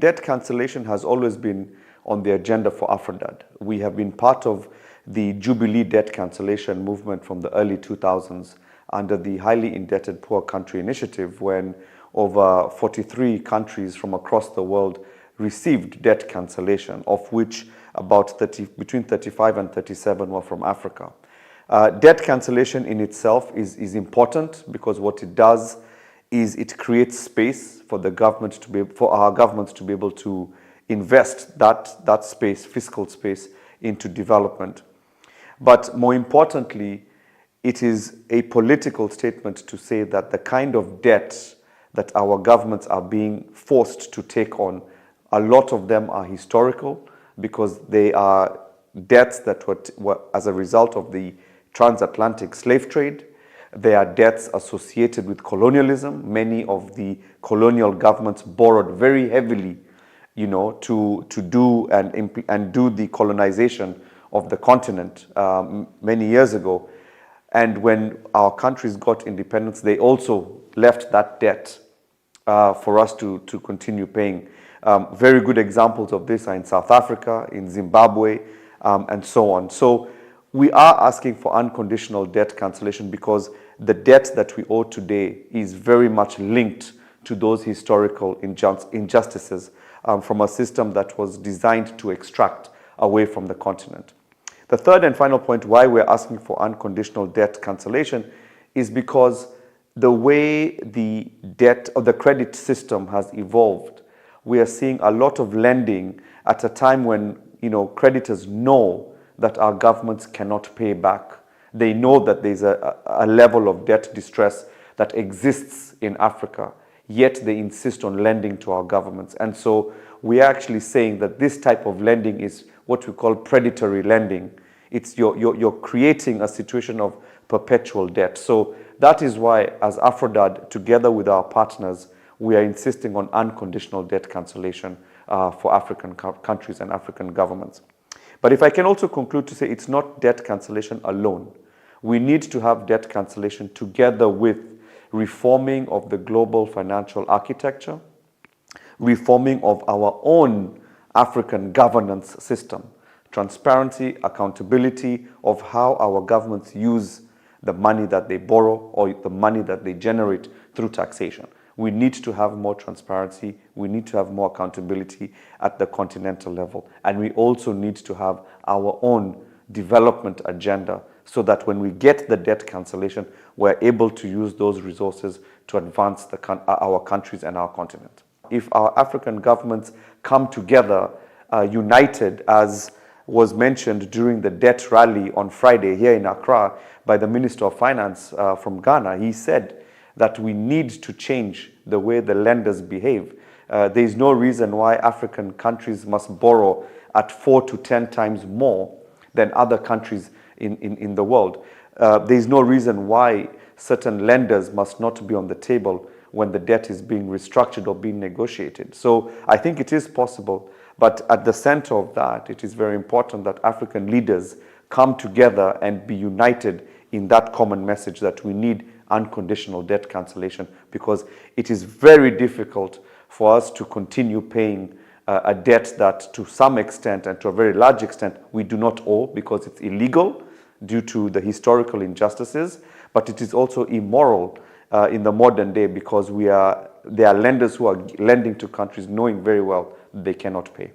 debt cancellation has always been on the agenda for AFRODAD. We have been part of the Jubilee debt cancellation movement from the early 2000s under the Highly Indebted Poor Country Initiative, when over 43 countries from across the world received debt cancellation, of which about between 35 and 37 were from Africa. Debt cancellation in itself is important because what it does is it creates space for the government to be, for our governments to be able to invest that space, fiscal space, into development. But more importantly, it is a political statement to say that the kind of debt that our governments are being forced to take on, a lot of them are historical because they are debts that were as a result of the transatlantic slave trade. They are debts associated with colonialism. Many of the colonial governments borrowed very heavily, to do and do the colonization of the continent many years ago. And when our countries got independence, they also left that debt for us to continue paying. Very good examples of this are in South Africa, in Zimbabwe, and so on. So we are asking for unconditional debt cancellation because the debt that we owe today is very much linked to those historical injustices from a system that was designed to extract away from the continent. The third and final point why we're asking for unconditional debt cancellation is because the way the debt or the credit system has evolved, we are seeing a lot of lending at a time when creditors know that our governments cannot pay back. They know that there's a level of debt distress that exists in Africa, yet they insist on lending to our governments. And so we are actually saying that this type of lending is what we call predatory lending. It's you're creating a situation of perpetual debt. So that is why, as AFRODAD, together with our partners, we are insisting on unconditional debt cancellation for African countries and African governments. But if I can also conclude to say it's not debt cancellation alone. We need to have debt cancellation together with reforming of the global financial architecture, reforming of our own African governance system, transparency, accountability of how our governments use the money that they borrow or the money that they generate through taxation. We need to have more transparency. We need to have more accountability at the continental level. And we also need to have our own development agenda so that when we get the debt cancellation, we're able to use those resources to advance our countries and our continent. If our African governments come together united, as was mentioned during the debt rally on Friday here in Accra by the Minister of Finance from Ghana, he said that we need to change the way the lenders behave. There is no reason why African countries must borrow at 4 to 10 times more than other countries in the world. There is no reason why certain lenders must not be on the table when the debt is being restructured or being negotiated. So I think it is possible, but at the center of that, it is very important that African leaders come together and be united in that common message that we need unconditional debt cancellation, because it is very difficult for us to continue paying a debt that to some extent and to a very large extent we do not owe because it's illegal due to the historical injustices, but it is also immoral in the modern day because there are lenders who are lending to countries knowing very well they cannot pay.